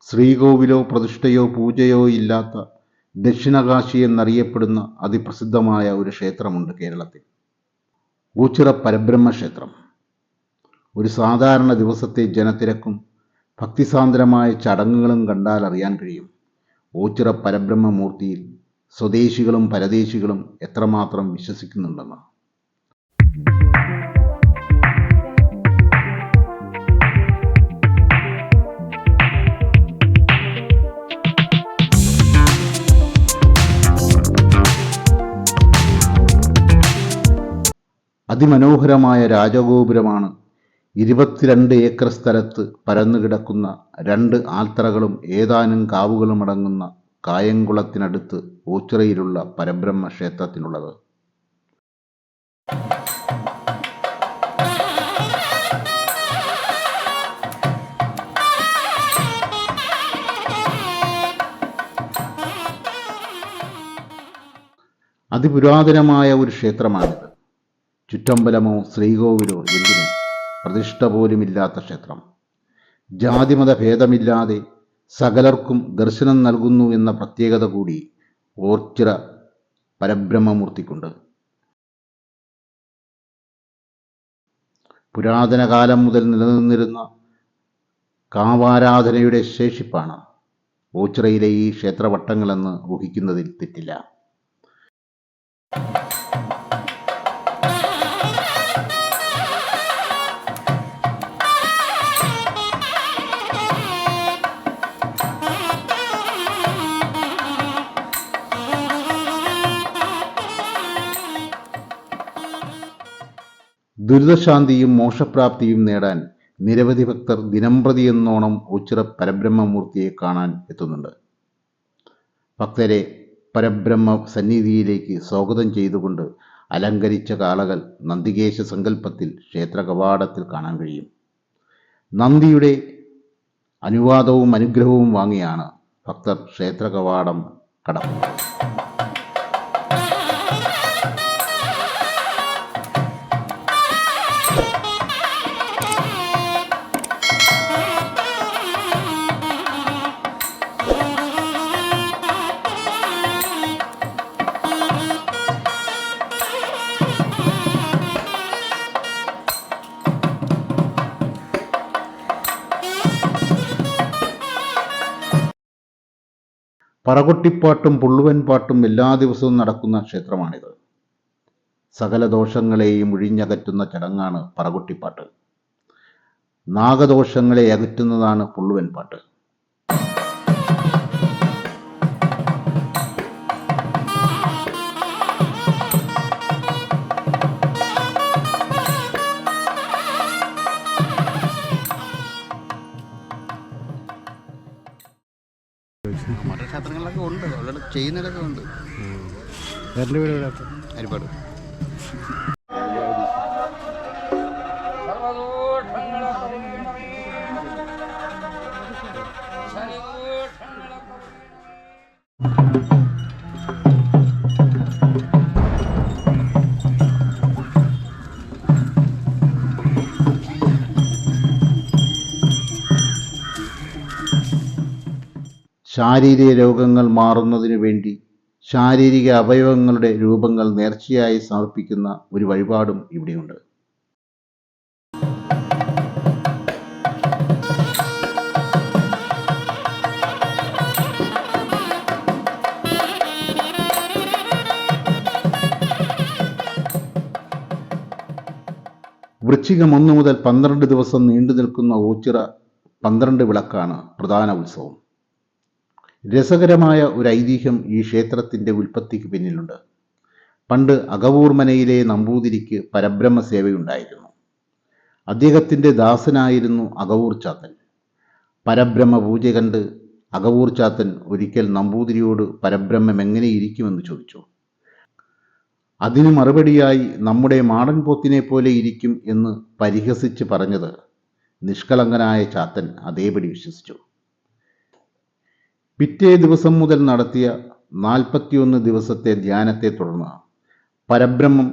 ശ്രീകോവിലോ പ്രതിഷ്ഠയോ പൂജയോ ഇല്ലാത്ത ദക്ഷിണകാശി എന്നറിയപ്പെടുന്ന അതിപ്രസിദ്ധമായ ഒരു ക്ഷേത്രമുണ്ട് കേരളത്തിൽ. ഓച്ചിറ പരബ്രഹ്മ ക്ഷേത്രം. ഒരു സാധാരണ ദിവസത്തെ ജനത്തിരക്കും ഭക്തിസാന്ദ്രമായ ചടങ്ങുകളും കണ്ടാൽ അറിയാൻ കഴിയും ഓച്ചിറ പരബ്രഹ്മമൂർത്തിയിൽ സ്വദേശികളും പരദേശികളും എത്രമാത്രം വിശ്വസിക്കുന്നുണ്ടെന്ന്. അതിമനോഹരമായ രാജഗോപുരമാണ് 22 ഏക്കർ സ്ഥലത്ത് പരന്നുകിടക്കുന്ന 2 ആൽത്തറകളും ഏതാനും കാവുകളുമടങ്ങുന്ന കായംകുളത്തിനടുത്ത് ഓച്ചിറയിലുള്ള പരബ്രഹ്മ ക്ഷേത്രത്തിനുള്ളത്. അതിപുരാതനമായ ഒരു ക്ഷേത്രമാണിത്. ചുറ്റമ്പലമോ ശ്രീകോവിലോ എന്തിനും പ്രതിഷ്ഠ പോലുമില്ലാത്ത ക്ഷേത്രം. ജാതിമത ഭേദമില്ലാതെ സകലർക്കും ദർശനം നൽകുന്നു എന്ന പ്രത്യേകത കൂടി ഓച്ചിറ പരബ്രഹ്മമൂർത്തിക്കുണ്ട്. പുരാതന കാലം മുതൽ നിലനിന്നിരുന്ന കാവാരാധനയുടെ ശേഷിപ്പാണ് ഓച്ചിറയിലെ ഈ ക്ഷേത്രവട്ടങ്ങളെന്ന് ഊഹിക്കുന്നതിൽ തെറ്റില്ല. ദുരിതശാന്തിയും മോക്ഷപ്രാപ്തിയും നേടാൻ നിരവധി ഭക്തർ ദിനംപ്രതി എന്നോണം ഓച്ചിറ പരബ്രഹ്മമൂർത്തിയെ കാണാൻ എത്തുന്നുണ്ട്. ഭക്തരെ പരബ്രഹ്മ സന്നിധിയിലേക്ക് സ്വാഗതം ചെയ്തുകൊണ്ട് അലങ്കരിച്ച കാളകൾ നന്ദികേശ സങ്കല്പത്തിൽ ക്ഷേത്ര കവാടത്തിൽ കാണാൻ കഴിയും. നന്ദിയുടെ അനുവാദവും അനുഗ്രഹവും വാങ്ങിയാണ് ഭക്തർ ക്ഷേത്ര കവാടം കടക്കുന്നത്. പറകൊട്ടിപ്പാട്ടും പുള്ളുവൻ പാട്ടും എല്ലാ ദിവസവും നടക്കുന്ന ക്ഷേത്രമാണിത്. സകല ദോഷങ്ങളെയും ഒഴിഞ്ഞകറ്റുന്ന ചടങ്ങാണ് പറകൊട്ടിപ്പാട്ട്. നാഗദോഷങ്ങളെ അകറ്റുന്നതാണ് പുള്ളുവൻ പാട്ട്. മറ്റു ക്ഷേത്രങ്ങളിലൊക്കെ ഉണ്ട്, അവിടെ ചെയ്യുന്നതിലൊക്കെ ഉണ്ട്. ഹരിപ്പാട്. ശാരീരിക രോഗങ്ങൾ മാറുന്നതിനു വേണ്ടി ശാരീരിക അവയവങ്ങളുടെ രൂപങ്ങൾ നേർച്ചയായി സമർപ്പിക്കുന്ന ഒരു വഴിപാടും ഇവിടെയുണ്ട്. വൃശ്ചികം 1 മുതൽ 12 ദിവസം നീണ്ടു നിൽക്കുന്ന ഓച്ചിറ 12 വിളക്കാണ് പ്രധാന ഉത്സവം. രസകരമായ ഒരു ഐതിഹ്യം ഈ ക്ഷേത്രത്തിൻ്റെ ഉൽപ്പത്തിക്ക് പിന്നിലുണ്ട്. പണ്ട് അകവൂർ മനയിലെ നമ്പൂതിരിക്ക് പരബ്രഹ്മ സേവയുണ്ടായിരുന്നു. അദ്ദേഹത്തിൻ്റെ ദാസനായിരുന്നു അകവൂർ ചാത്തൻ. പരബ്രഹ്മ പൂജ കണ്ട് അകവൂർ ചാത്തൻ ഒരിക്കൽ നമ്പൂതിരിയോട് പരബ്രഹ്മം എങ്ങനെ ഇരിക്കുമെന്ന് ചോദിച്ചു. അതിന് മറുപടിയായി നമ്മുടെ മാടൻ പോത്തിനെ പോലെ ഇരിക്കും എന്ന് പരിഹസിച്ച് പറഞ്ഞത് നിഷ്കളങ്കനായ ചാത്തൻ അതേപടി വിശ്വസിച്ചു. പിറ്റേ ദിവസം മുതൽ നടത്തിയ 41 ദിവസത്തെ ധ്യാനത്തെ തുടർന്ന് പരബ്രഹ്മം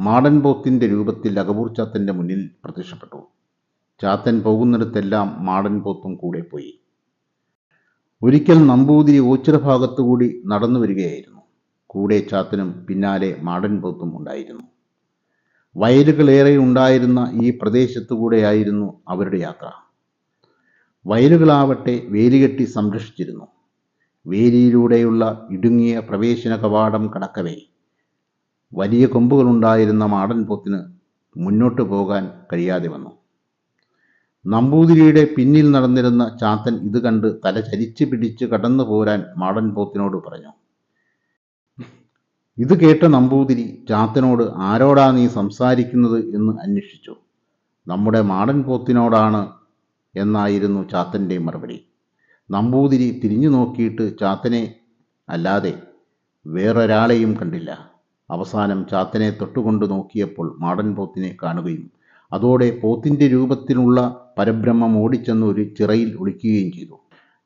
മാടൻ പോത്തിൻ്റെ രൂപത്തിൽ അകവൂർ ചാത്തൻ്റെ മുന്നിൽ പ്രത്യക്ഷപ്പെട്ടു. ചാത്തൻ പോകുന്നിടത്തെല്ലാം മാടൻ പോത്തും കൂടെ പോയി. ഒരിക്കൽ നമ്പൂതിരി ഓച്ചിറ ഭാഗത്തുകൂടി നടന്നു വരികയായിരുന്നു. കൂടെ ചാത്തനും പിന്നാലെ മാടൻ പോത്തും ഉണ്ടായിരുന്നു. വയലുകളേറെ ഉണ്ടായിരുന്ന ഈ പ്രദേശത്തുകൂടെയായിരുന്നു അവരുടെ യാത്ര. വയലുകളാവട്ടെ വേലികെട്ടി സംരക്ഷിച്ചിരുന്നു. വേലിയിലൂടെയുള്ള ഇടുങ്ങിയ പ്രവേശന കവാടം കടക്കവേ വലിയ കൊമ്പുകളുണ്ടായിരുന്ന മാടൻ പോത്തിന് മുന്നോട്ടു പോകാൻ കഴിയാതെ വന്നു. നമ്പൂതിരിയുടെ പിന്നിൽ നടന്നിരുന്ന ചാത്തൻ ഇത് കണ്ട് തല ചരിച്ചു പിടിച്ച് കടന്നു പോരാൻ മാടൻ പോത്തിനോട് പറഞ്ഞു. ഇത് കേട്ട നമ്പൂതിരി ചാത്തനോട് ആരോടാ നീ സംസാരിക്കുന്നത് എന്ന് അന്വേഷിച്ചു. നമ്മുടെ മാടൻ പോത്തിനോടാണ് എന്നായിരുന്നു ചാത്തൻ്റെ മറുപടി. നമ്പൂതിരി തിരിഞ്ഞു നോക്കിയിട്ട് ചാത്തനെ അല്ലാതെ വേറൊരാളെയും കണ്ടില്ല. അവസാനം ചാത്തനെ തൊട്ടുകൊണ്ട് നോക്കിയപ്പോൾ മാടൻ പോത്തിനെ കാണുകയും അതോടെ പോത്തിൻ്റെ രൂപത്തിലുള്ള പരബ്രഹ്മം ഓടിച്ചെന്ന് ഒരു ചിറയിൽ ഒളിക്കുകയും ചെയ്തു.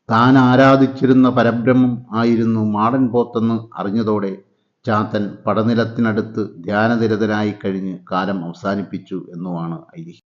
താൻ ആരാധിച്ചിരുന്ന പരബ്രഹ്മം ആയിരുന്നു മാടൻ പോത്തെന്ന് അറിഞ്ഞതോടെ ചാത്തൻ പടനിലത്തിനടുത്ത് ധ്യാനനിരതനായി കഴിഞ്ഞ് കാലം അവസാനിപ്പിച്ചു എന്നുമാണ് ഐതിഹ്യം.